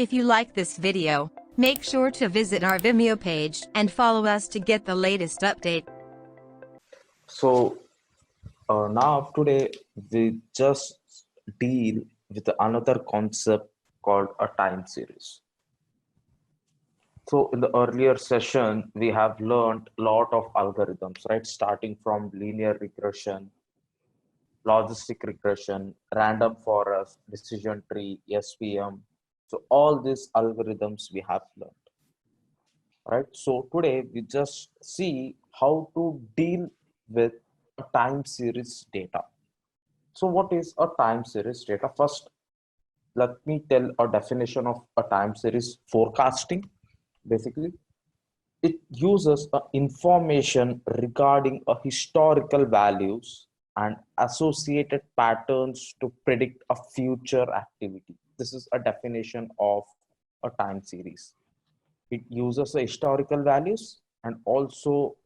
If you like this video, make sure to visit our Vimeo page and follow us to get the latest update. So now today we just deal with another concept called a time series. So in the earlier session, we have learned a lot of algorithms, right? Starting from linear regression, logistic regression, random forest, decision tree, SVM. So all these algorithms we have learned, right? So today we just see how to deal with a time series data. So what is a time series data? First, let me tell a definition of a time series forecasting. Basically, it uses information regarding a historical values and associated patterns to predict a future activity. This is a definition of a time series. It uses the historical values and also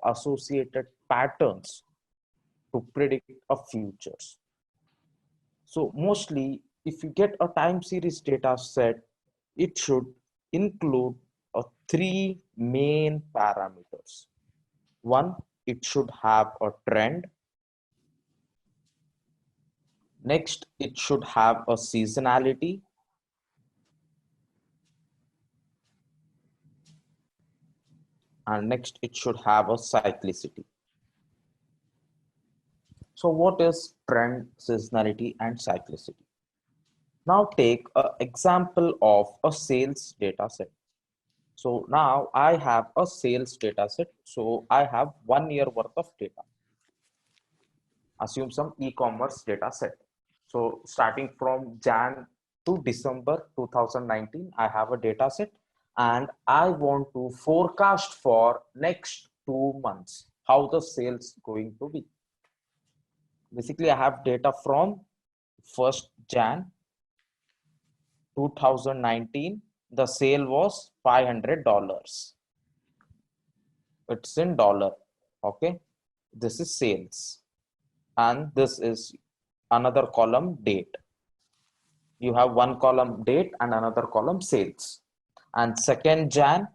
associated patterns to predict a futures. So mostly, if you get a time series data set, it should include three main parameters. One, it should have a trend. Next, it should have a seasonality. And next, it should have a cyclicity. So what is trend, seasonality, and cyclicity? Now take an example of a sales data set. So now I have a sales data set. So I have 1 year worth of data. Assume some e-commerce data set. So starting from Jan to December 2019, I have a data set and I want to forecast for next 2 months, how the sales going to be. Basically, I have data from 1st Jan 2019. The sale was $500. It's in dollar. Okay. This is sales. And this is another column date. You have one column date and another column sales. And 2nd Jan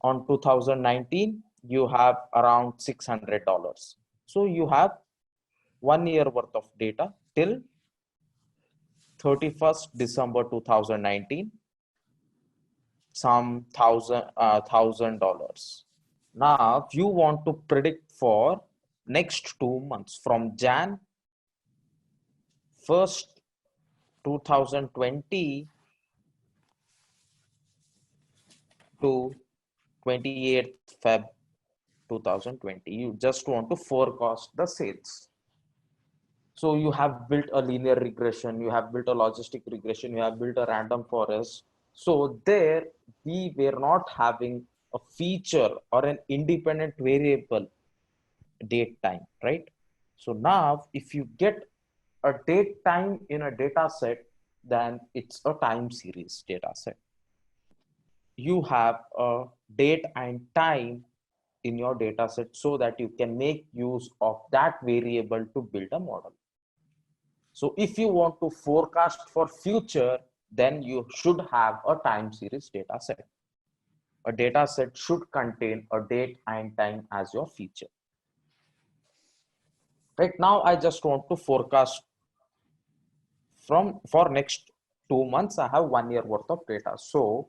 on 2019, you have around $600. So you have 1 year worth of data till 31st December 2019, some $1,000. Now, if you want to predict for next 2 months from Jan 1st 2020 to 28th Feb 2020, you just want to forecast the sales. So you have built a linear regression, you have built a logistic regression, you have built a random forest. So there we were not having a feature or an independent variable date time, right? So now if you get a date time in a data set, then it's a time series data set. You have a date and time in your data set so that you can make use of that variable to build a model. So if you want to forecast for future, then you should have a time series data set. A data set should contain a date and time as your feature. Right now, I just want to forecast for next 2 months. I have 1 year worth of data. So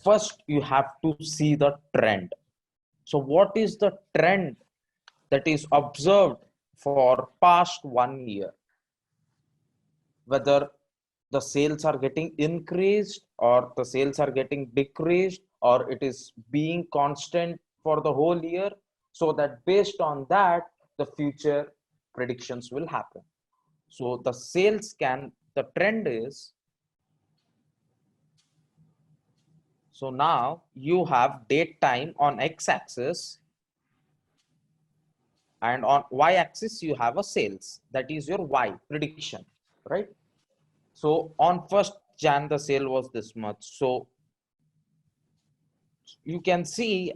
first you have to see the trend. So what is the trend that is observed for past 1 year? Whether the sales are getting increased or the sales are getting decreased, or it is being constant for the whole year, so that based on that, the future predictions will happen. So the the trend is, so now you have date time on x-axis, and on y-axis you have a sales, that is your y prediction, right? So on 1st Jan the sale was this much. So you can see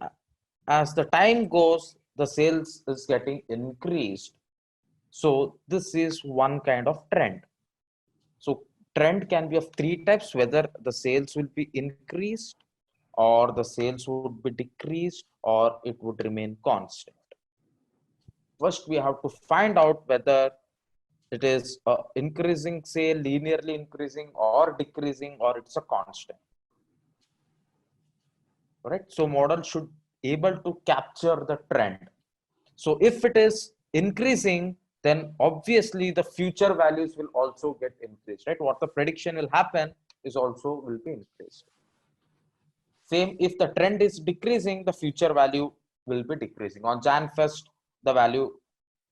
as the time goes, the sales is getting increased. So this is one kind of trend. So trend can be of three types, whether the sales will be increased or the sales would be decreased or it would remain constant. First, we have to find out whether it is increasing sale, linearly increasing or decreasing, or it's a constant. Right? So model should able to capture the trend. So if it is increasing, then obviously the future values will also get increased, right? What the prediction will happen is also will be increased. Same, if the trend is decreasing, the future value will be decreasing. On Jan 1st, the value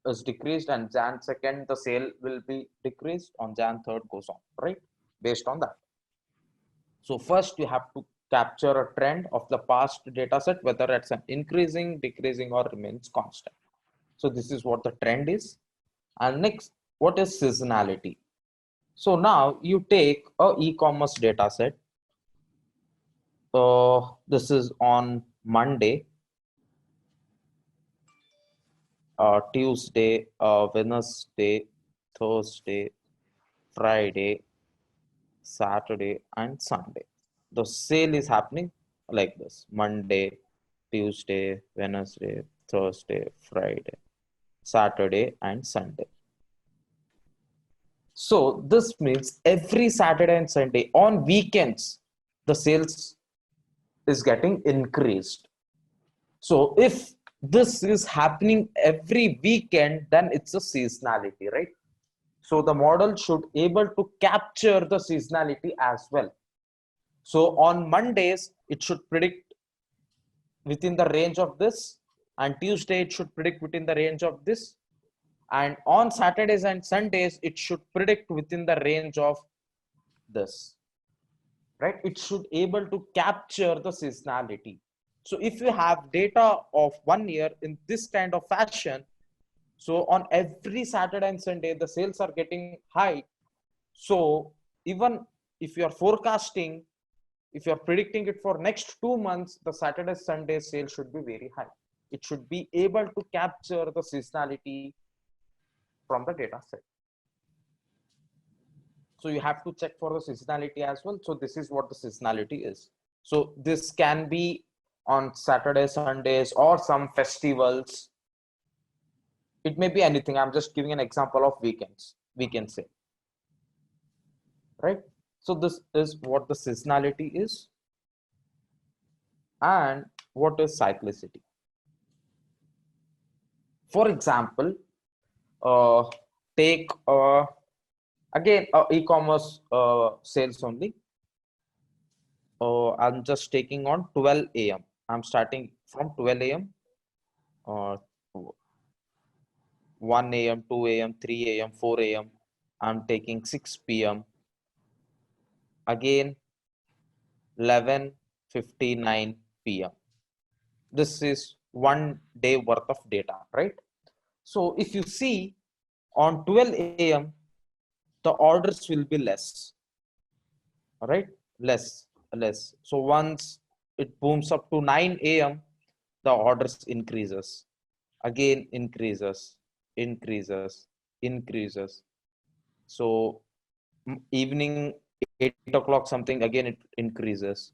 is decreased, and Jan 2nd, the sale will be decreased. On Jan 3rd goes on, right? Based on that. So first you have to capture a trend of the past data set, whether it's an increasing, decreasing, or remains constant. So this is what the trend is. And next, what is seasonality? So now you take a e-commerce data set. This is on Monday, Tuesday, Wednesday, Thursday, Friday, Saturday, and Sunday. The sale is happening like this: Monday, Tuesday, Wednesday, Thursday, Friday, Saturday, and Sunday. So this means every Saturday and Sunday, on weekends, the sales is getting increased. So if this is happening every weekend, then it's a seasonality, right? So the model should able to capture the seasonality as well. So on Mondays, it should predict within the range of this, and Tuesday it should predict within the range of this, and on Saturdays and Sundays it should predict within the range of this, right? It should able to capture the seasonality. So if you have data of 1 year in this kind of fashion, so on every Saturday and Sunday the sales are getting high. So even if you are forecasting, if you are predicting it for next 2 months, the Saturday Sunday sale should be very high. It should be able to capture the seasonality from the data set. So you have to check for the seasonality as well. So this is what the seasonality is. So this can be on Saturday, Sundays, or some festivals. It may be anything. I'm just giving an example of weekends, weekend sale, right? So this is what the seasonality is. And what is cyclicity? For example, take again e-commerce sales only. I'm just taking on 12 a.m. I'm starting from 12 a.m. 1 a.m., 2 a.m., 3 a.m., 4 a.m. I'm taking 6 p.m. Again 11:59 p.m. This is 1 day worth of data, right? So if you see on 12 a.m., the orders will be less, all right? Less. So once it booms up to 9 a.m., the orders increases, again increases. So evening 8 o'clock something, again it increases,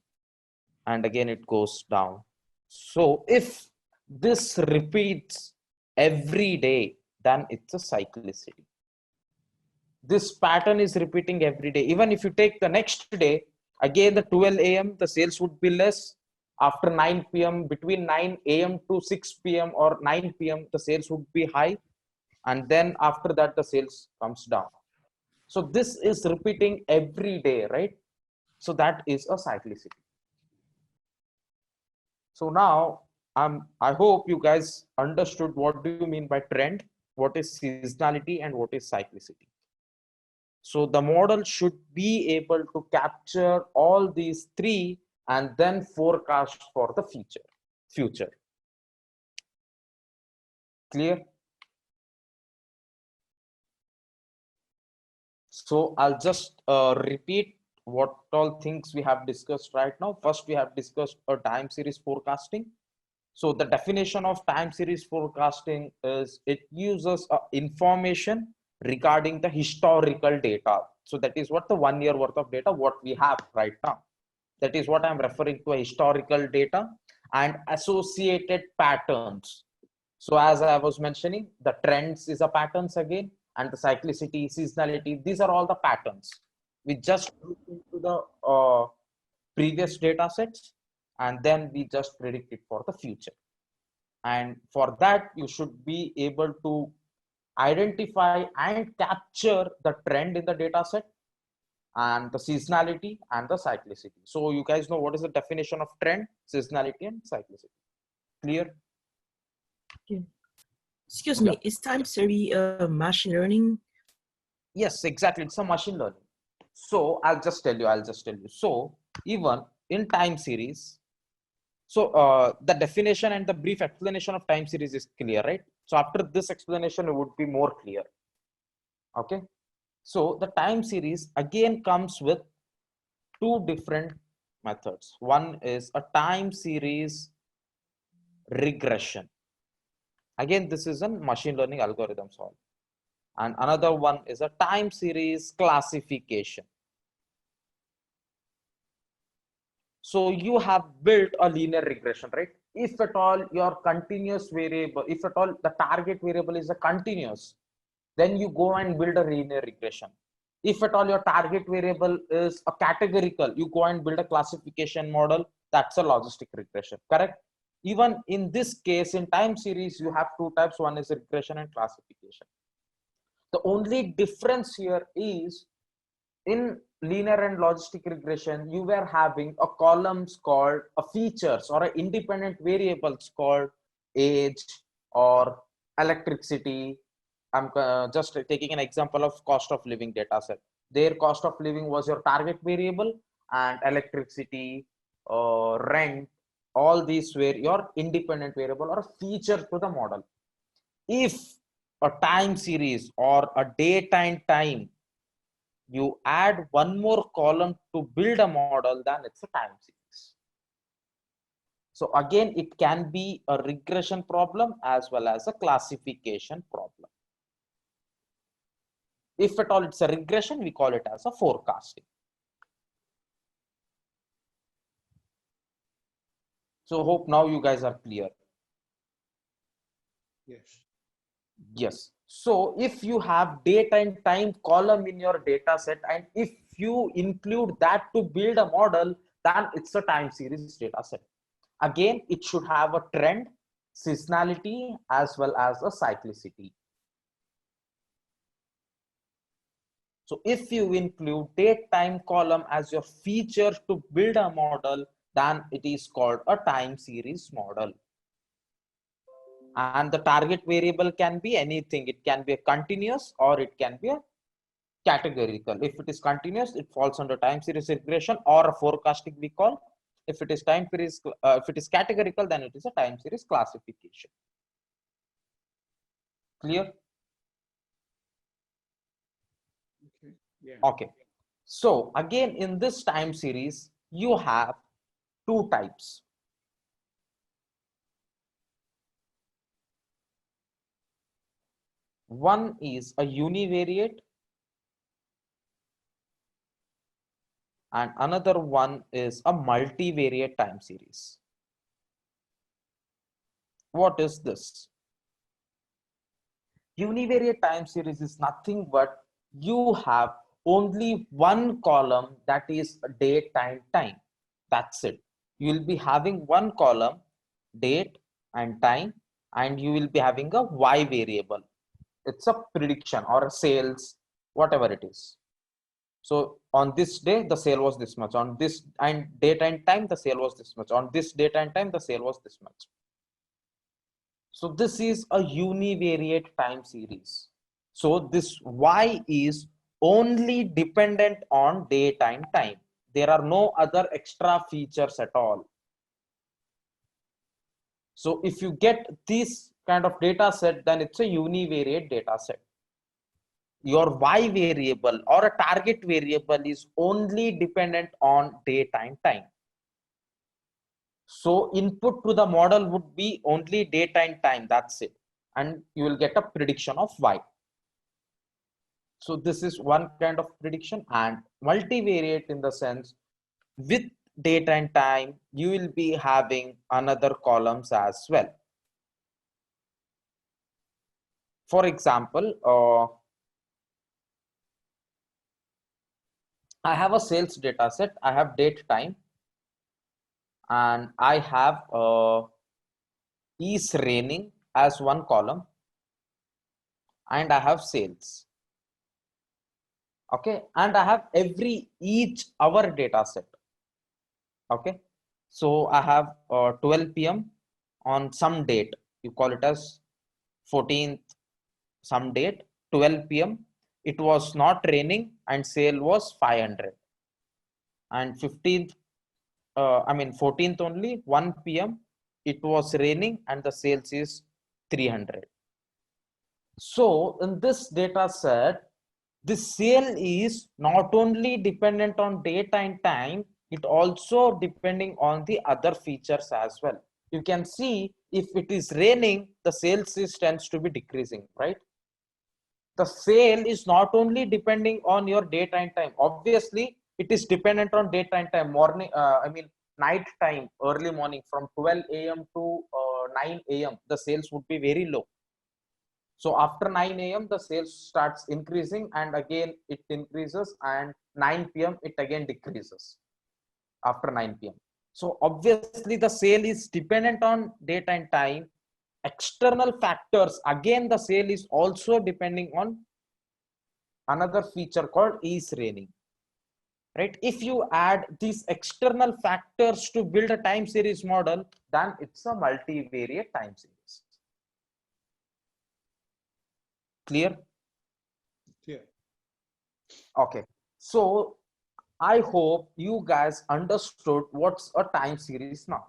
and again it goes down. So if this repeats every day, then it's a cyclicity. This pattern is repeating every day. Even if you take the next day, again the 12 a.m. the sales would be less. After 9 p.m., between 9 a.m. to 6 p.m. or 9 p.m., the sales would be high. And then after that, the sales comes down. So this is repeating every day, right? So that is a cyclicity. So now I hope you guys understood what do you mean by trend, what is seasonality, and what is cyclicity. So the model should be able to capture all these three and then forecast for the future. Clear? So I'll just repeat what all things we have discussed right now. First, we have discussed a time series forecasting. So the definition of time series forecasting is it uses information regarding the historical data. So that is what the 1 year worth of data what we have right now. That is what I'm referring to, a historical data and associated patterns. So as I was mentioning, the trends is a patterns again, and the cyclicity, seasonality, these are all the patterns. We just look into the previous data sets, and then we just predict it for the future. And for that, you should be able to identify and capture the trend in the data set and the seasonality and the cyclicity. So you guys know what is the definition of trend, seasonality, and cyclicity. Clear? Yeah. Excuse me, is time series machine learning? Yes, exactly. It's a machine learning. So I'll just tell you. So even in time series, so the definition and the brief explanation of time series is clear, right? So after this explanation, it would be more clear. Okay. So the time series again comes with two different methods. One is a time series regression. Again, this is a machine learning algorithm solve. And another one is a time series classification. So you have built a linear regression, right? If at all your continuous variable, if at all the target variable is a continuous, then you go and build a linear regression. If at all your target variable is a categorical, you go and build a classification model. That's a logistic regression, correct? Even in this case, in time series, you have two types. One is regression and classification. The only difference here is in linear and logistic regression, you were having a columns called a features or a independent variables called age or electricity. I'm just taking an example of cost of living data set. Their cost of living was your target variable, and electricity, rent, all these were your independent variable or a feature to the model. If a time series or a date and time, you add one more column to build a model, then it's a time series. So again, it can be a regression problem as well as a classification problem. If at all it's a regression, we call it as a forecasting. So hope now you guys are clear. Yes. Yes. So if you have date and time column in your data set, and if you include that to build a model, then it's a time series data set. Again, it should have a trend, seasonality, as well as a cyclicity. So if you include date time column as your feature to build a model, then it is called a time series model. And the target variable can be anything. It can be a continuous or it can be a categorical. If it is continuous, it falls under time series regression or a forecasting we call. If it is time series, if it is categorical, then it is a time series classification. Clear? Okay. Yeah. Okay. So again, in this time series, you have two types. One is a univariate and another one is a multivariate time series. What is this? Univariate time series is nothing but you have only one column that is date and time. That's it. You will be having one column, date and time, and you will be having a y variable. It's a prediction or a sales, whatever it is. So on this day, the sale was this much. On this and date and time, the sale was this much. On this date and time, the sale was this much. So this is a univariate time series. So this y is only dependent on date and time. There are no other extra features at all. So if you get this kind of data set, then it's a univariate data set. Your y variable or a target variable is only dependent on date and time. So input to the model would be only date and time, that's it. And you will get a prediction of y. So this is one kind of prediction. And multivariate in the sense, with date and time, you will be having another columns as well. For example, I have a sales data set, I have date time, and I have is raining as one column, and I have sales. Okay, and I have each hour data set. Okay, so I have 12 p.m. on some date, you call it as 14th some date, 12 p.m. it was not raining and sale was 500, and 15th I mean 14th only 1 p.m. it was raining and the sales is 300. So in this data set, the sale is not only dependent on date and time, it also depending on the other features as well. You can see if it is raining, the sales is tends to be decreasing, right? The sale is not only depending on your date and time. Obviously, it is dependent on date and time. Morning, night time, early morning from 12 a.m. to 9 a.m. the sales would be very low. So after 9 a.m. the sales starts increasing, and again it increases, and 9 p.m. it again decreases after 9 p.m. So obviously the sale is dependent on date and time. External factors, again the sale is also depending on another feature called is raining, right? If you add these external factors to build a time series model, then it's a multivariate time series. Clear? Yeah. Okay, so I hope you guys understood what's a time series now.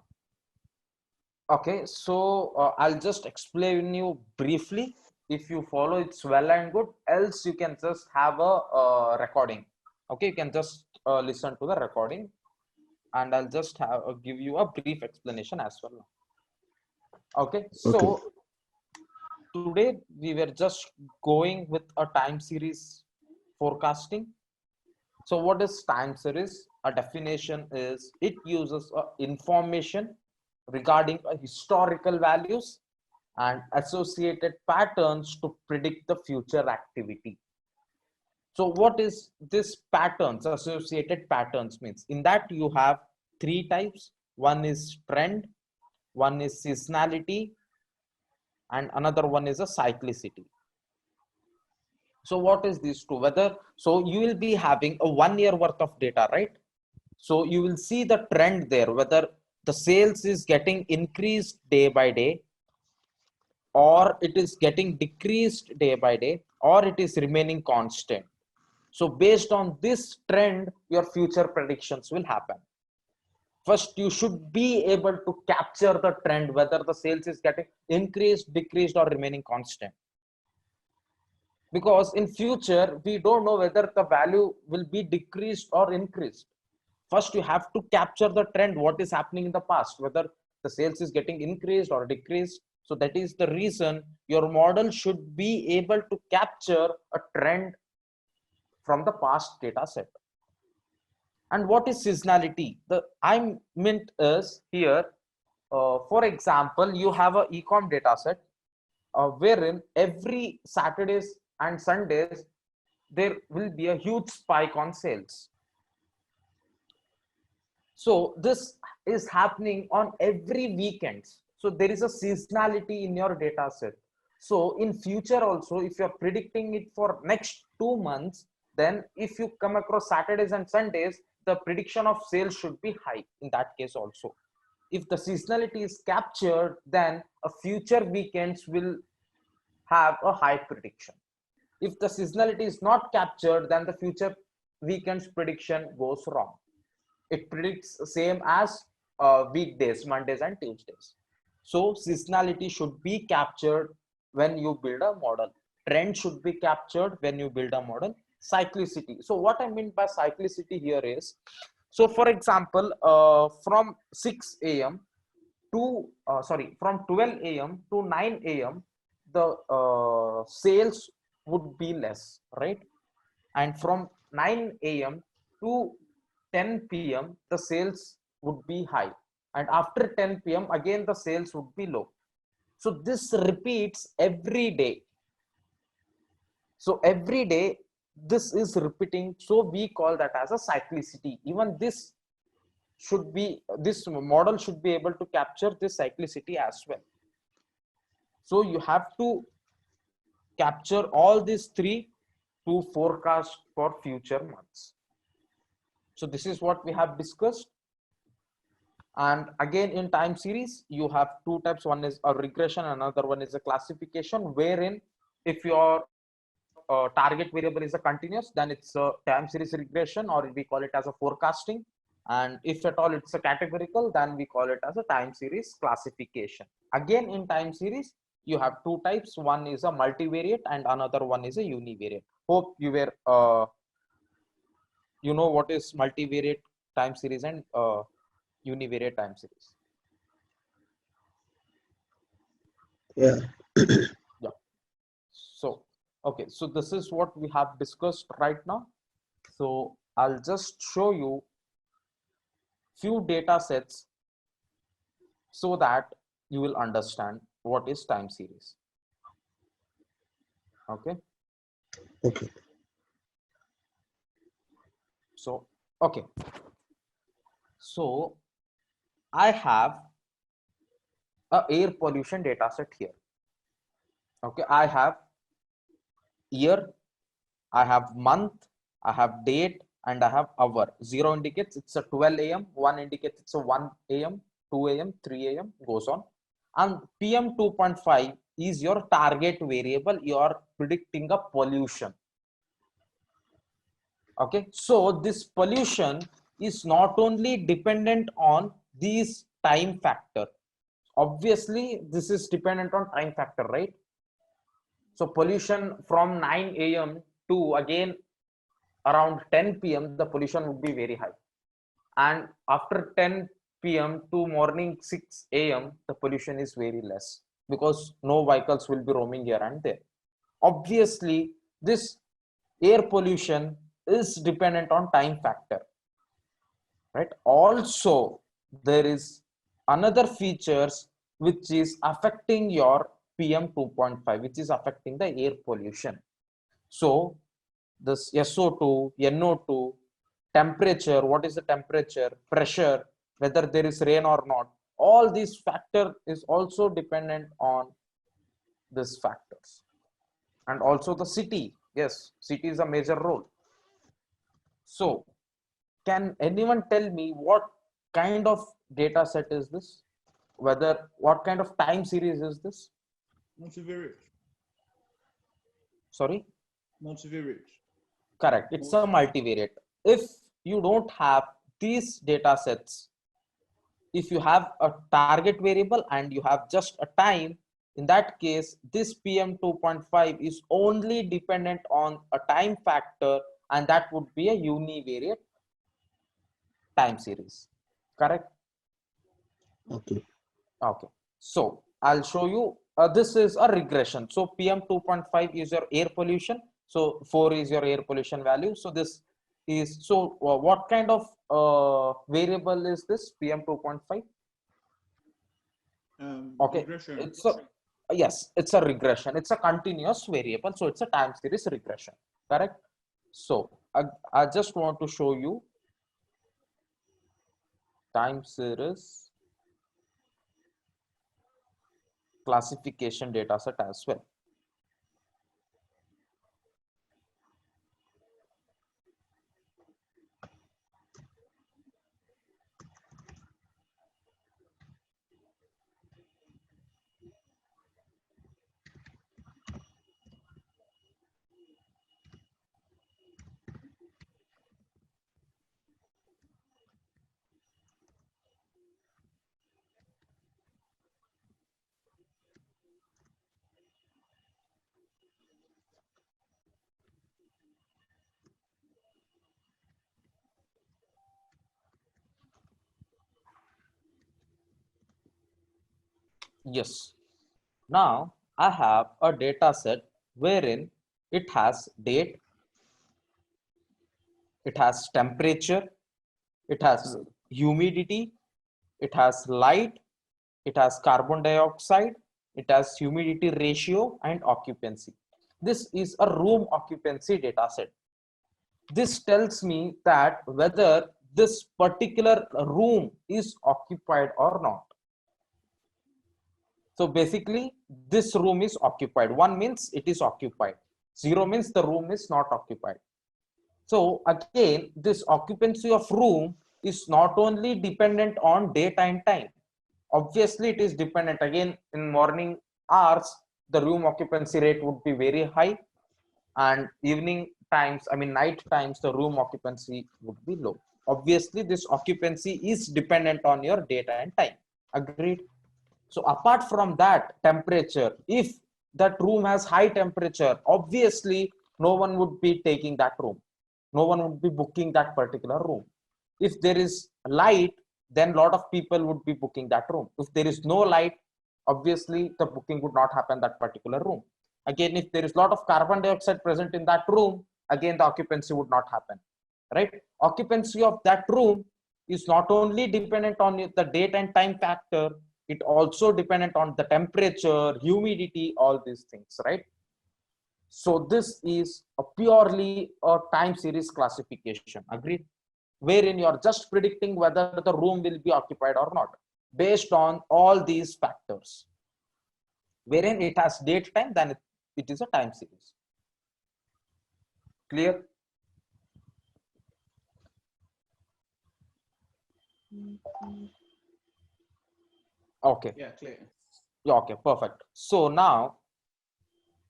Okay, so I'll just explain you briefly. If you follow, it's well and good. Else, you can just have a recording. Okay, you can just listen to the recording, and I'll just give you a brief explanation as well. Okay, so today we were just going with a time series forecasting. So what is time series? A definition is it uses information regarding historical values and associated patterns to predict the future activity. So what is this patterns? Associated patterns means in that you have three types. One is trend, one is seasonality, and another one is a cyclicity. So what is these two? Whether, so you will be having a 1 year worth of data, right? So you will see the trend there, whether the sales is getting increased day by day, or it is getting decreased day by day, or it is remaining constant. So based on this trend, your future predictions will happen. First, you should be able to capture the trend, whether the sales is getting increased, decreased, or remaining constant. Because in future, we don't know whether the value will be decreased or increased. First, you have to capture the trend, what is happening in the past, whether the sales is getting increased or decreased. So that is the reason your model should be able to capture a trend from the past data set. And what is seasonality? The I meant is here, for example, you have a e-com data set wherein every Saturdays and Sundays there will be a huge spike on sales. So this is happening on every weekends. So there is a seasonality in your data set. So in future also, if you're predicting it for next 2 months, then if you come across Saturdays and Sundays, the prediction of sales should be high in that case also. If the seasonality is captured, then a future weekends will have a high prediction. If the seasonality is not captured, then the future weekends prediction goes wrong. It predicts same as weekdays, Mondays and Tuesdays. So seasonality should be captured when you build a model. Trend should be captured when you build a model. Cyclicity. So what I mean by cyclicity here is, so for example, from 6 a.m. to from 12 a.m. to 9 a.m. the sales would be less, right? and from 9 a.m. to 10 p.m. the sales would be high, and after 10 p.m. again the sales would be low. So this repeats every day. So every day this is repeating, so we call that as a cyclicity. Even this model should be able to capture this cyclicity as well. So you have to capture all these three to forecast for future months. So this is what we have discussed. And again, in time series you have two types. One is a regression, another one is a classification, wherein if your target variable is a continuous, then it's a time series regression, or we call it as a forecasting. And if at all it's a categorical, then we call it as a time series classification. Again, in time series you have two types. One is a multivariate and another one is a univariate. Hope you were you know what is multivariate time series and univariate time series. Yeah. Yeah. So okay, so this is what we have discussed right now. So I'll just show you few data sets so that you will understand what is time series. Okay. Okay. So okay, so I have a air pollution data set here. Okay, I have year, I have month, I have date, and I have hour. 0 indicates it's a 12 a.m, 1 indicates it's a 1 a.m, 2 a.m, 3 a.m, goes on. And PM 2.5 is your target variable. You are predicting a pollution. Okay, so this pollution is not only dependent on these time factor. Obviously, this is dependent on time factor, right? So pollution from 9 a.m. to again around 10 p.m. the pollution would be very high, and after 10 p.m. to morning 6 a.m. the pollution is very less, because no vehicles will be roaming here and there. Obviously, this air pollution is dependent on time factor, right? Also, there is another features which is affecting your PM 2.5, which is affecting the air pollution. So this SO2, NO2, temperature, what is the temperature, pressure, whether there is rain or not, all these factor is also dependent on these factors. And also the city, yes, city is a major role. So can anyone tell me what kind of data set is this? Whether what kind of time series is this? Multivariate. Sorry? Multivariate. Correct. It's a multivariate. If you don't have these data sets, if you have a target variable and you have just a time, in that case, this PM 2.5 is only dependent on a time factor, and that would be a univariate time series. Correct? Okay. Okay. So I'll show you. This is a regression. So PM 2.5 is your air pollution. So 4 is your air pollution value. So this is, so what kind of variable is this PM 2.5? Okay, Regression. it's a, yes, it's a regression. It's a continuous variable. So it's a time series regression. Correct? So I just want to show you time series classification data set as well. Yes. Now I have a data set wherein it has date, it has temperature, it has humidity, it has light, it has carbon dioxide, it has humidity ratio and occupancy. This is a room occupancy data set. This tells me that whether this particular room is occupied or not. So basically, this room is occupied. 1 means it is occupied. 0 means the room is not occupied. So again, this occupancy of room is not only dependent on date and time. Obviously, it is dependent. Again, in morning hours, the room occupancy rate would be very high, and evening times, I mean night times, the room occupancy would be low. Obviously, this occupancy is dependent on your date and time. Agreed? So apart from that, temperature, if that room has high temperature, obviously no one would be taking that room. No one would be booking that particular room. If there is light, then a lot of people would be booking that room. If there is no light, obviously the booking would not happen that particular room. Again, if there is a lot of carbon dioxide present in that room, again the occupancy would not happen, right? Occupancy of that room is not only dependent on the date and time factor, it also dependent on the temperature, humidity, all these things, right? So this is a purely a time series classification. Agreed? Wherein you are just predicting whether the room will be occupied or not based on all these factors. Wherein it has date time, then it is a time series. Clear? Okay. Yeah, clear. Yeah, okay, perfect. So now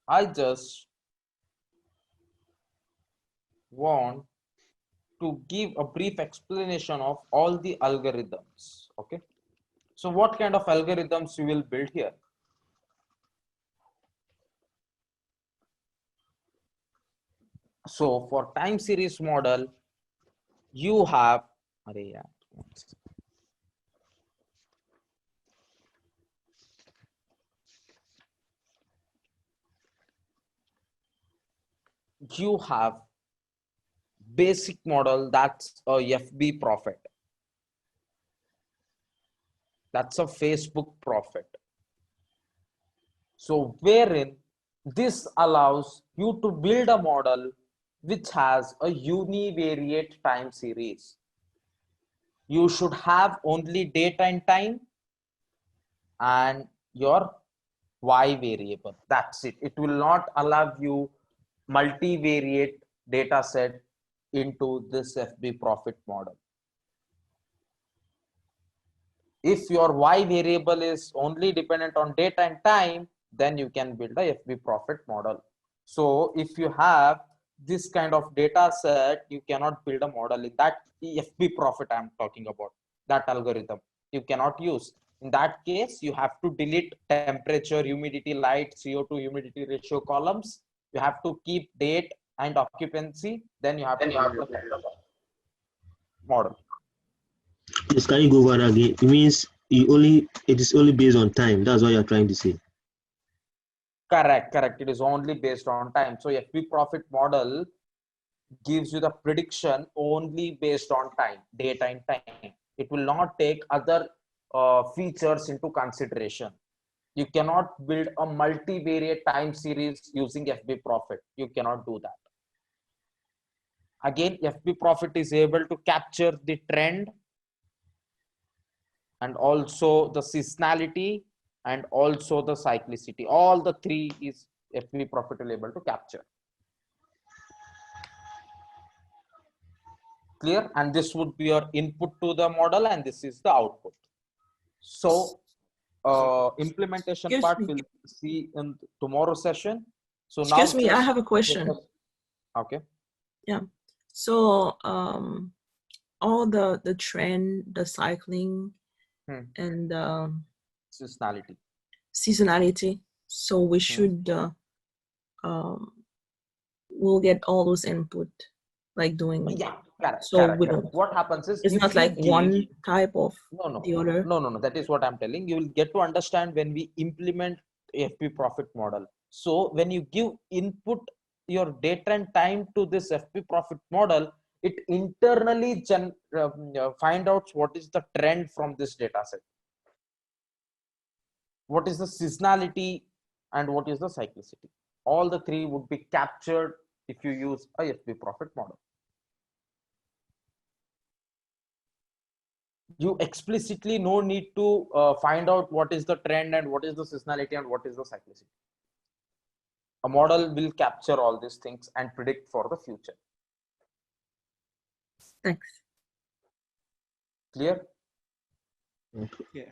I just want to give a brief explanation of all the algorithms. Okay. So what kind of algorithms you will build here? So for time series model, you have, you have basic model, that's a FB Prophet. That's a Facebook Prophet. So wherein this allows you to build a model which has a univariate time series. You should have only date and time and your y variable. That's it. It will not allow you multivariate data set into this FB Prophet model. If your y variable is only dependent on date and time, then you can build a FB Prophet model. So if you have this kind of data set, you cannot build a model in that FB Prophet I'm talking about, that algorithm you cannot use. In that case, you have to delete temperature, humidity, light, CO2 humidity ratio columns. You have to keep date and occupancy. Then you have to build the model. Yes, can you go over that again? It means it is only based on time. That's what you're trying to say. Correct. It is only based on time. So FB Prophet model gives you the prediction only based on time, date and time. It will not take other features into consideration. You cannot build a multivariate time series using FB Prophet. You cannot do that. Again, FB Prophet is able to capture the trend and also the seasonality and also the cyclicity. All the three is FB Prophet will able to capture. Clear? And this would be your input to the model and this is the output. So implementation Excuse part me. we'll see in tomorrow session. So Excuse now me, I just have a question. focus. Okay. Yeah. So all the trend, the cycling, and Seasonality. seasonality. So we should we'll get all those input, like doing. Yeah, correct. So we don't. What happens is It's if not you like give, one type of no, the other. no. That is what I'm telling. You will get to understand when we implement FP Profit model. So when you give input your date and time to this FP Profit model, it internally find out what is the trend from this data set, what is the seasonality, and what is the cyclicity. All the three would be captured if you use a FP profit model. You explicitly no need to find out what is the trend and what is the seasonality and what is the cyclicity. A model will capture all these things and predict for the future. Thanks. Clear? Yeah.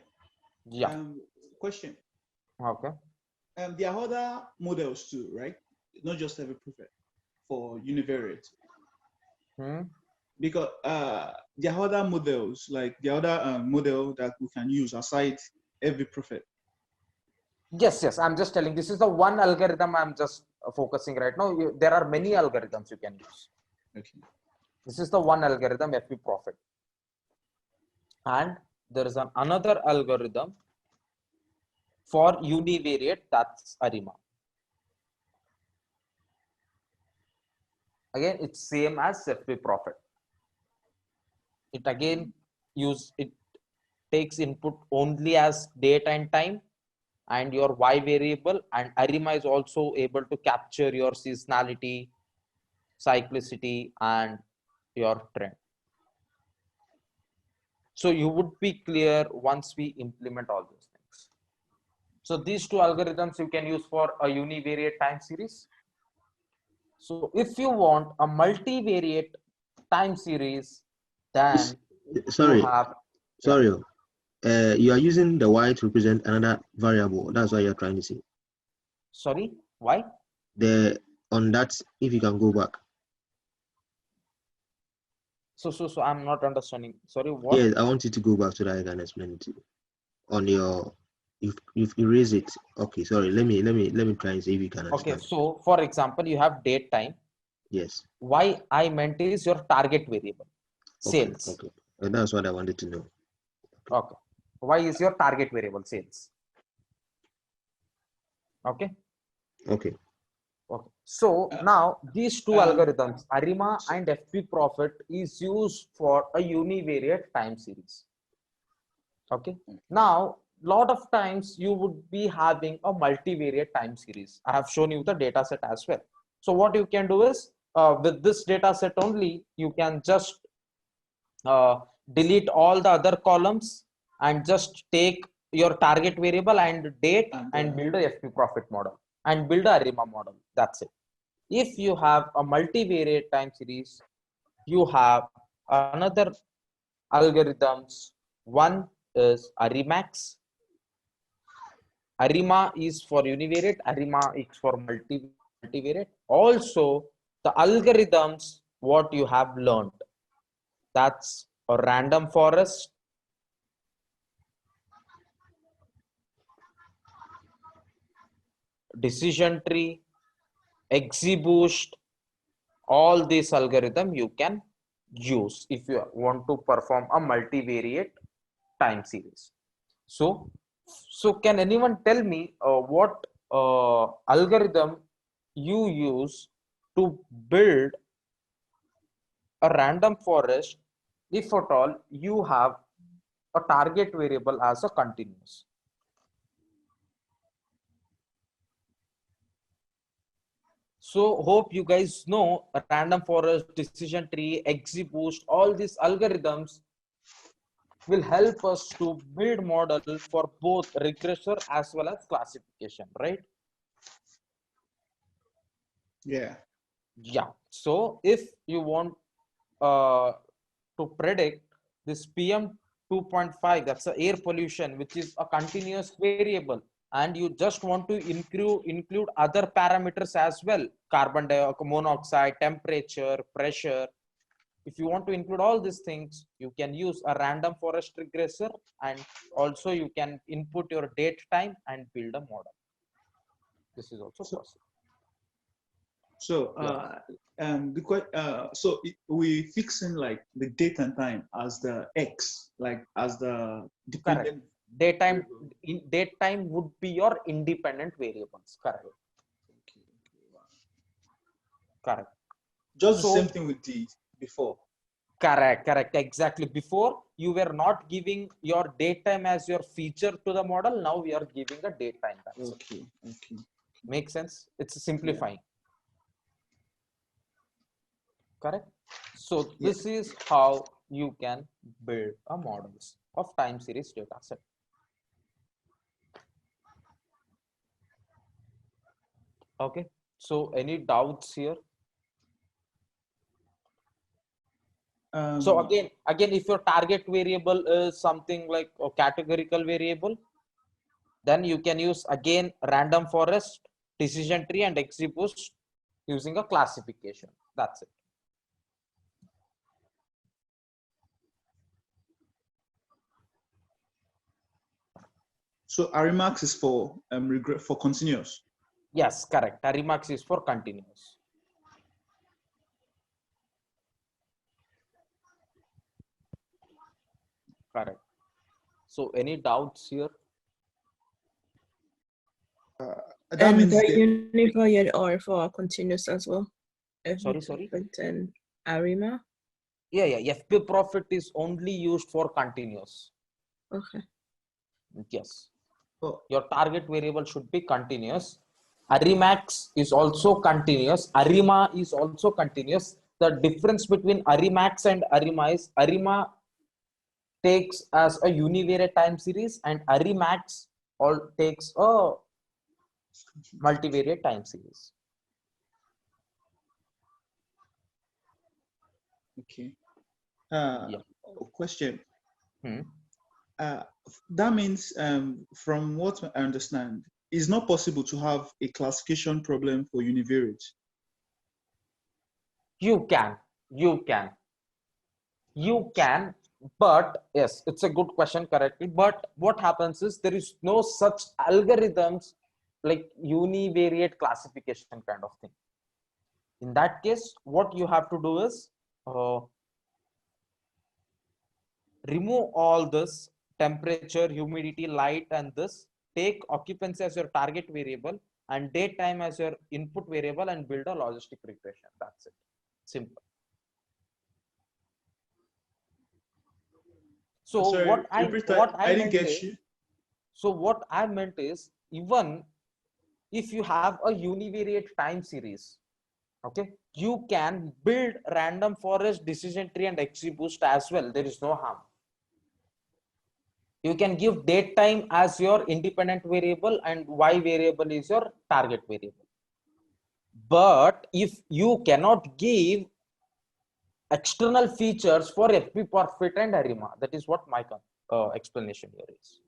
Yeah. Question. Okay. There are other models too, right? Not just every prefect for univariate. Because there are other models, like the other model that we can use aside every prefect. Yes, I'm just telling, this is the one algorithm I'm just focusing right now. There are many algorithms you can use. Okay. This is the one algorithm, FP profit. And there is another algorithm for univariate, that's ARIMA. Again, it's same as FP profit. It again takes input only as date and time and your Y variable, and ARIMA is also able to capture your seasonality, cyclicity, and your trend. So you would be clear once we implement all those things. So these two algorithms you can use for a univariate time series. So if you want a multivariate time series, then Sorry. you have. Sorry. You are using the Y to represent another variable. That's what you're trying to say. Sorry, why? On that, if you can go back. So I'm not understanding. Sorry, what? Yes, I want you to go back so that I can explain it to you. On your, you've erased it. Okay, sorry. Let me try and see if you can understand. Okay, so for example, you have date time. Yes. Why I meant is your target variable, sales. Okay. And that's what I wanted to know. Okay. Why is your target variable sales? Okay. Okay. So now these two algorithms, ARIMA and FP profit, is used for a univariate time series. Okay. Now, lot of times you would be having a multivariate time series. I have shown you the data set as well. So what you can do is with this data set only, you can just delete all the other columns and just take your target variable and date and build a FP profit model and build a ARIMA model. That's it. If you have a multivariate time series, you have another algorithms. One is ARIMAX. ARIMA is for univariate, ARIMA is for multivariate. Also, the algorithms, what you have learned, that's a random forest, decision tree, XGBoost, all these algorithm you can use if you want to perform a multivariate time series. So can anyone tell me what algorithm you use to build a random forest if at all you have a target variable as a continuous? So hope you guys know a random forest, decision tree, XGBoost, all these algorithms will help us to build model for both regressor as well as classification, right? Yeah. So if you want to predict this PM 2.5, that's the air pollution, which is a continuous variable, and you just want to include other parameters as well, carbon monoxide, temperature, pressure. If you want to include all these things, you can use a random forest regressor, and also you can input your date time and build a model. This is also possible. So we fixing like the date and time as the X, like as the dependent. Correct. Date time would be your independent variables. Correct. Okay. Wow. Correct. Just the same thing with the before. Correct, exactly. Before you were not giving your date time as your feature to the model. Now we are giving a date time. That's it. Okay. Makes sense? It's simplifying. Correct. So this is how you can build a models of time series data set. Okay. So any doubts here? So again, if your target variable is something like a categorical variable, then you can use again random forest, decision tree, and XGBoost using a classification. That's it. So Arimax is for continuous. Yes, correct. Arimax is for continuous. Correct. So any doubts here? That And means the univariate are for continuous as well. Sorry. And ARIMA. Yeah. FP profit is only used for continuous. Okay. Yes. Oh, Your target variable should be continuous. Arimax is also continuous. Arima is also continuous. The difference between Arimax and Arima is Arima takes as a univariate time series and Arimax all takes a multivariate time series. okay. Yeah. Question. Hmm. That means, from what I understand, it's not possible to have a classification problem for univariate. You can, but yes, it's a good question, correctly. But what happens is there is no such algorithms like univariate classification kind of thing. In that case, what you have to do is remove all this temperature, humidity, light, and this. Take occupancy as your target variable and date time as your input variable and build a logistic regression. That's it. Simple. So Sorry, what I didn't meant get is, you. even if you have a univariate time series, okay, you can build random forest, decision tree, and XGBoost as well. There is no harm. You can give date time as your independent variable and Y variable is your target variable. But if you cannot give external features for FP Perfect and Arima, that is what my explanation here is.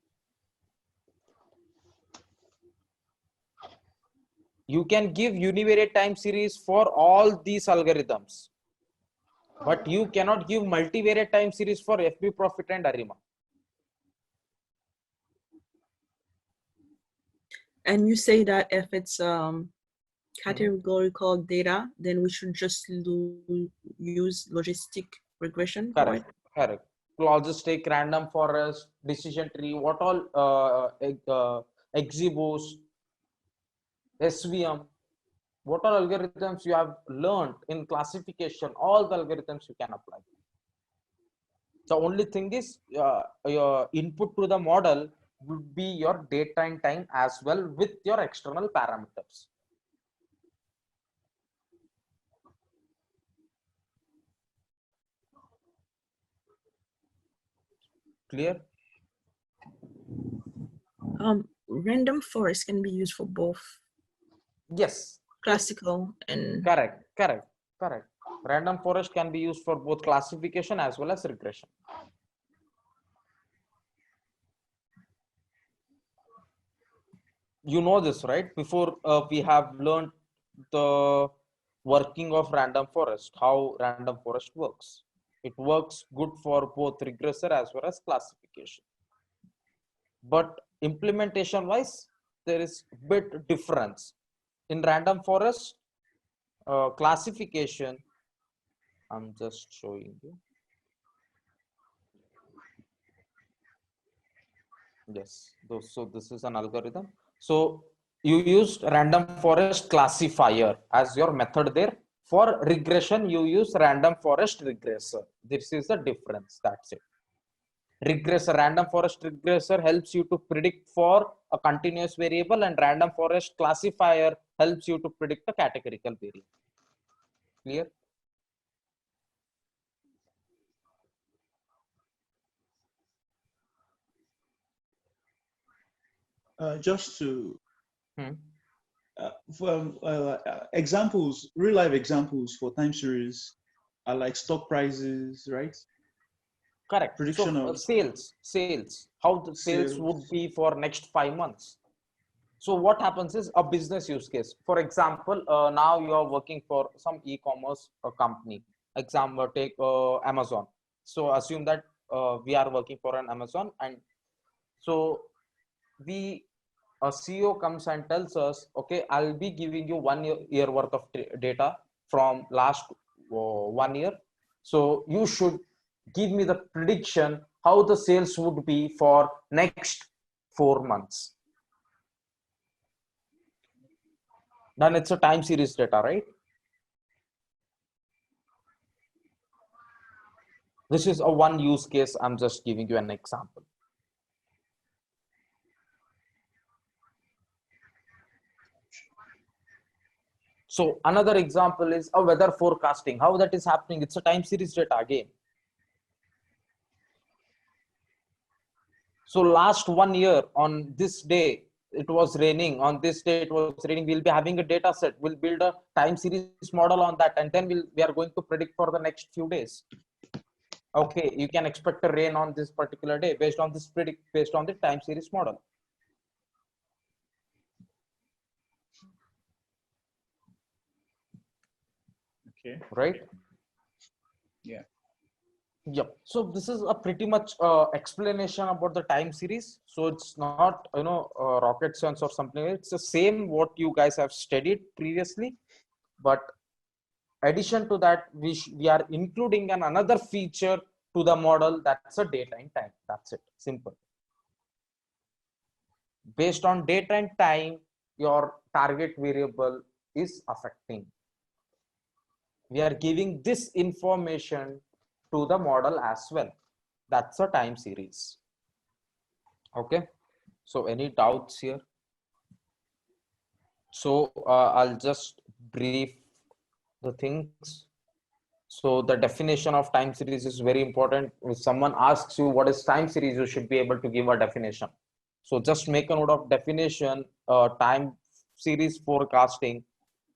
You can give univariate time series for all these algorithms, but you cannot give multivariate time series for FP Profit and Arima. And you say that if it's categorical data, then we should just use logistic regression. Correct. Logistic, random forest, decision tree, what all XGBoost, SVM, what all algorithms you have learned in classification, all the algorithms you can apply. The only thing is your input to the model would be your date and time as well with your external parameters. Clear? Random forest can be used for both Yes. classical and Correct. Random forest can be used for both classification as well as regression. You know this, right? Before we have learned the working of random forest, how random forest works. It works good for both regressor as well as classification. But implementation wise, there is bit difference. In random forest classification, I'm just showing you. Yes, so this is an algorithm. So you used random forest classifier as your method there, For regression, you use random forest regressor. This is the difference. That's it. Regressor, random forest regressor helps you to predict for a continuous variable, and random forest classifier helps you to predict a categorical variable. Clear? Just to Hmm. examples, real life examples for time series are like stock prices, right? Correct. Prediction So of sales, how the sales would sales. be for next 5 months. So what happens is a business use case. For example, now you are working for some e-commerce company. Example, take Amazon. So assume that we are working for an Amazon, and so the a CEO comes and tells us, okay, I'll be giving you 1 year worth of data from last 1 year. So you should give me the prediction how the sales would be for next 4 months. Then it's a time series data, right? This is a one use case. I'm just giving you an example. So another example is a weather forecasting. How that is happening? It's a time series data again. So last 1 year on this day, it was raining. On this day, it was raining. We'll be having a data set. We'll build a time series model on that. And then we are going to predict for the next few days. Okay, you can expect a rain on this particular day based on this based on the time series model. Okay. Right? Yeah. Yep. So this is a pretty much explanation about the time series. So it's not rocket science or something. It's the same what you guys have studied previously, but addition to that, we are including another feature to the model. That's a date and time. That's it. Simple. Based on date and time, your target variable is affecting. We are giving this information to the model as well. That's a time series. Okay. So any doubts here? So I'll just brief the things. So the definition of time series is very important. If someone asks you what is time series, you should be able to give a definition. So just make a note of definition. Time series forecasting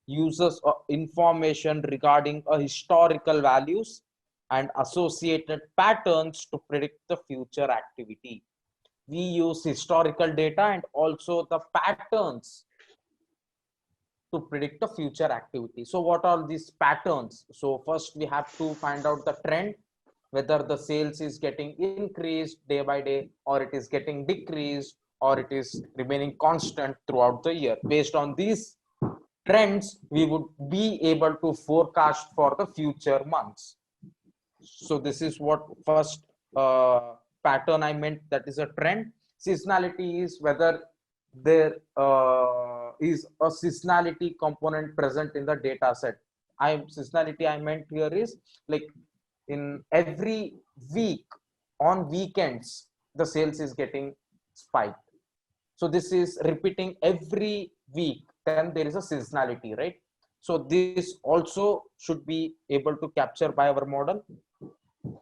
uses information regarding historical values and associated patterns to predict the future activity. We use historical data and also the patterns to predict the future activity. So what are these patterns? So first we have to find out the trend, whether the sales is getting increased day by day, or it is getting decreased, or it is remaining constant throughout the year. Based on these trends, we would be able to forecast for the future months. So this is what first pattern I meant, that is a trend. Seasonality is whether there is a seasonality component present in the data set. Seasonality I meant here is like in every week on weekends, the sales is getting spiked. So this is repeating every week, then there is a seasonality, right? So this also should be able to capture by our model.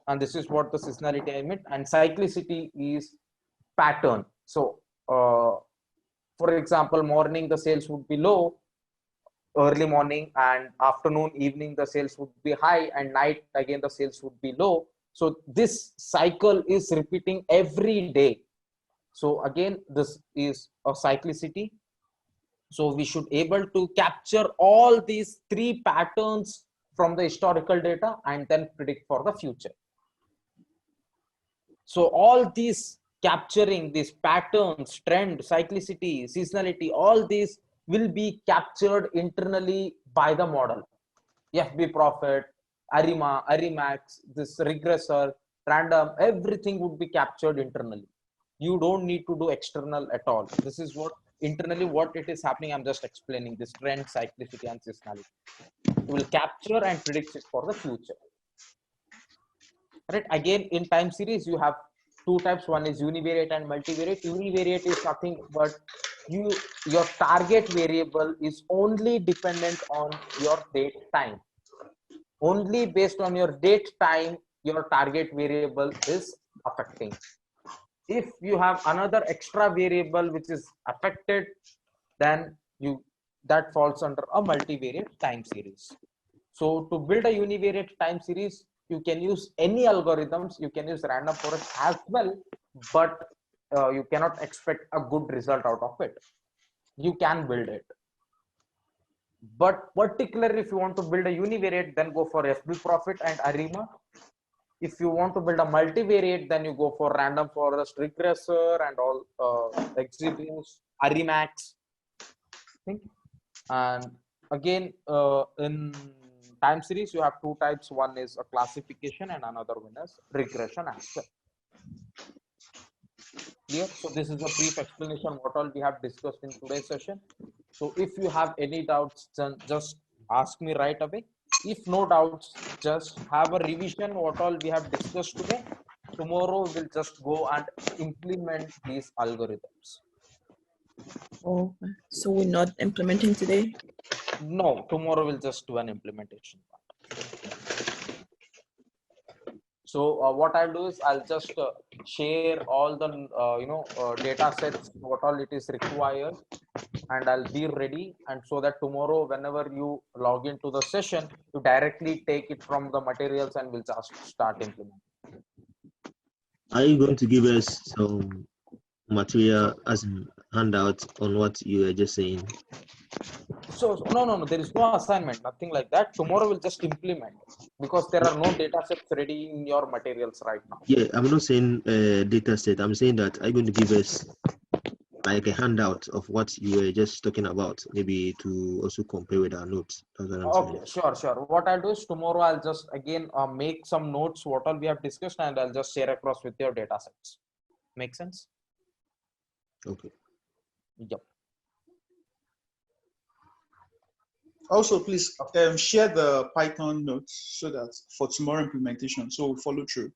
And this is what the seasonality I meant. And cyclicity is pattern. So for example, morning the sales would be low, early morning, and afternoon, evening the sales would be high, and night again the sales would be low. So this cycle is repeating every day. So again, this is a cyclicity. So we should able to capture all these three patterns from the historical data and then predict for the future. So all these capturing these patterns, trend, cyclicity, seasonality, all these will be captured internally by the model. FB Profit, Arima, Arimax, this regressor, random, everything would be captured internally. You don't need to do external at all. This is what internally what it is happening. I'm just explaining this trend, cyclicity, and seasonality. will capture and predict it for the future. Right? Again, in time series, you have two types. One is univariate and multivariate. Univariate is nothing but your target variable is only dependent on your date time. Only based on your date time, your target variable is affecting. If you have another extra variable which is affected, then that falls under a multivariate time series. So to build a univariate time series, you can use any algorithms. You can use random forest as well, but you cannot expect a good result out of it. You can build it, but particularly if you want to build a univariate, then go for FB Profit and ARIMA. If you want to build a multivariate, then you go for random forest regressor and all XGBoost, Arimax. And again, in time series, you have two types. One is a classification and another one is regression as well. Clear? So this is a brief explanation what all we have discussed in today's session. So if you have any doubts, then just ask me right away. If no doubts, just have a revision what all we have discussed today. Tomorrow we'll just go and implement these algorithms. Oh, so we're not implementing today? No, tomorrow we'll just do an implementation part. So what I'll do is I'll just share all the data sets, what all it is required, and I'll be ready. And so that tomorrow, whenever you log into the session, you directly take it from the materials and we'll just start implementing. Are you going to give us some material as handout on what you were just saying? So no, there is no assignment, nothing like that. Tomorrow we'll just implement because there are no data sets ready in your materials right now. Yeah, I'm not saying data set. I'm saying that are you going to give us like a handout of what you were just talking about, maybe to also compare with our notes? That's what I'm Okay, saying. sure. What I'll do is tomorrow I'll just again make some notes what all we have discussed and I'll just share across with your data sets. Make sense? Okay. Yep. Also, please share the Python notes so that for tomorrow implementation, so we'll follow through.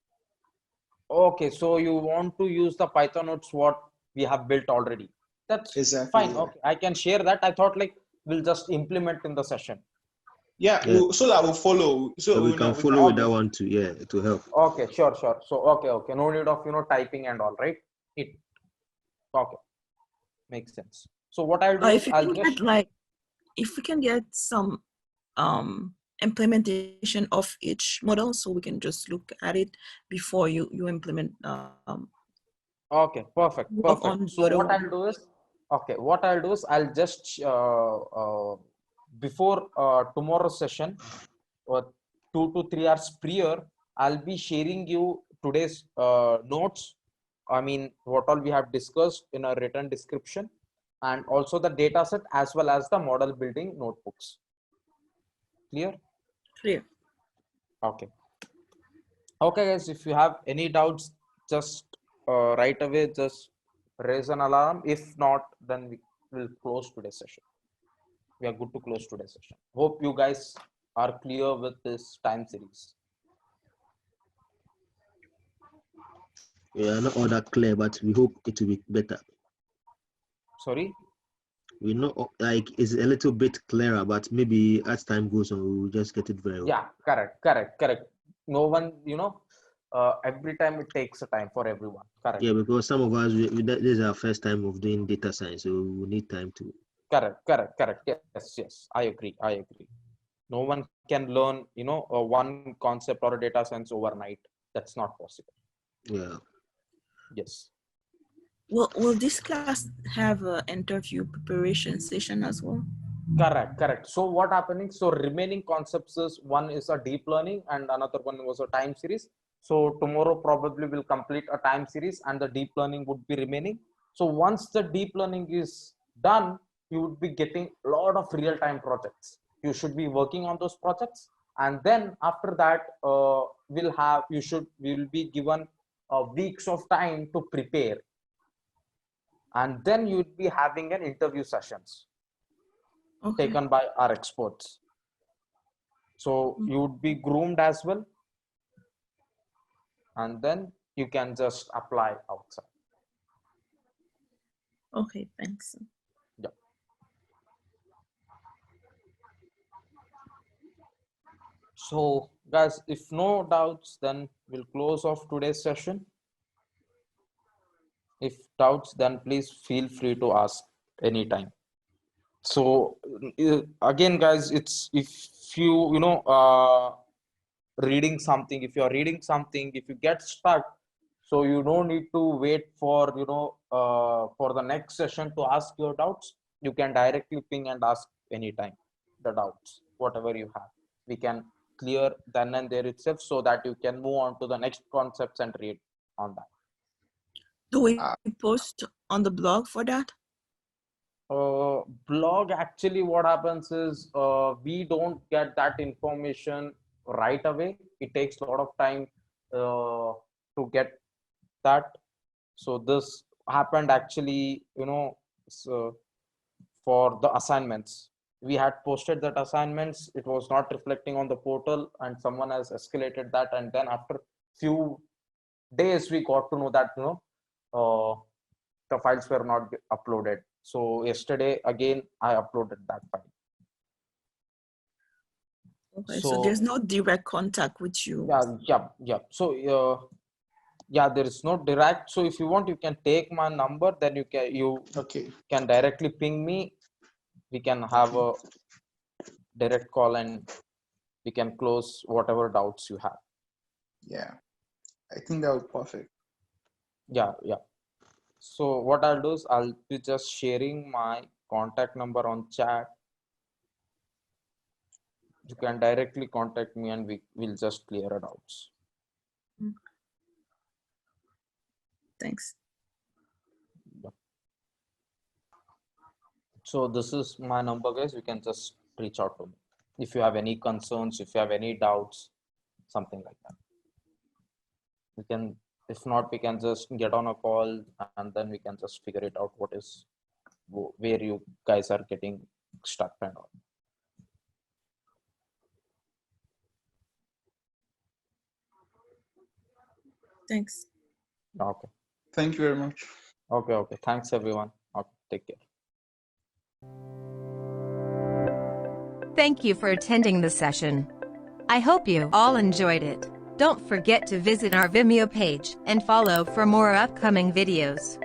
Okay, so you want to use the Python notes what we have built already. That's Exactly, fine. yeah. Okay, I can share that. I thought like we'll just implement in the session. Yeah, Yeah. so that we'll follow. So we can follow with that one too. Yeah, to help. Okay, sure. So okay. No need of typing and all, right? Okay, makes sense. So what I'll do If is you I'll can just get if we can get some implementation of each model, so we can just look at it before you implement. okay, perfect. Work on So the what other I'll do is I'll just before tomorrow's session, 2 to 3 hours prior, I'll be sharing you today's notes. I mean, what all we have discussed in a written description, and also the data set as well as the model building notebooks. Clear? Clear. Okay. Okay, guys. If you have any doubts, just right away just raise an alarm. If not, then we will close today's session. We are good to close today's session. Hope you guys are clear with this time series. We are not all that clear, but we hope it will be better. Sorry? We know like it's a little bit clearer, but maybe as time goes on, we will just get it very well. Yeah, correct. No one, every time it takes a time for everyone. Correct. Yeah, because some of us, this is our first time of doing data science, so we need time to. Correct. Yes. I agree. No one can learn, one concept or a data science overnight. That's not possible. Yeah. Yes. Will this class have an interview preparation session as well? Correct. So what happening? So remaining concepts is one is a deep learning and another one was a time series. So tomorrow probably will complete a time series and the deep learning would be remaining. So once the deep learning is done, you would be getting a lot of real-time projects. You should be working on those projects, and then after that, we will be given weeks of time to prepare, and then you would be having an interview sessions. Okay. Taken by our experts. So you would be groomed as well, and then you can just apply outside. Okay, thanks. Yeah. So guys, if no doubts, then we'll close off today's session. If doubts, then please feel free to ask anytime. So again, guys, it's if you reading something, if you're reading something, if you get stuck, so you don't need to wait for for the next session to ask your doubts. You can directly ping and ask anytime the doubts, whatever you have. We can clear then and there itself, so that you can move on to the next concepts and read on that. Do we post on the blog for that? Blog, actually what happens is we don't get that information right away. It takes a lot of time to get that. So this happened actually, so for the assignments. We had posted that assignments, it was not reflecting on the portal, and someone has escalated that, and then after few days we got to know that the files were not uploaded. So yesterday again I uploaded that file. Okay, so there's no direct contact with you. Yeah. So yeah, there is no direct. So if you want, you can take my number, then you can directly ping me. We can have a direct call and we can close whatever doubts you have. Yeah, I think that would be perfect. Yeah. So what I'll do is I'll be just sharing my contact number on chat. You can directly contact me and we will just clear your doubts. Thanks. Yeah. So this is my number, guys. You can just reach out to me if you have any concerns, if you have any doubts, something like that. We can, if not, we can just get on a call and then we can just figure it out where you guys are getting stuck and all. Thanks. Okay. Thank you very much. Okay. Thanks everyone. Okay, take care. Thank you for attending the session. I hope you all enjoyed it. Don't forget to visit our Vimeo page and follow for more upcoming videos.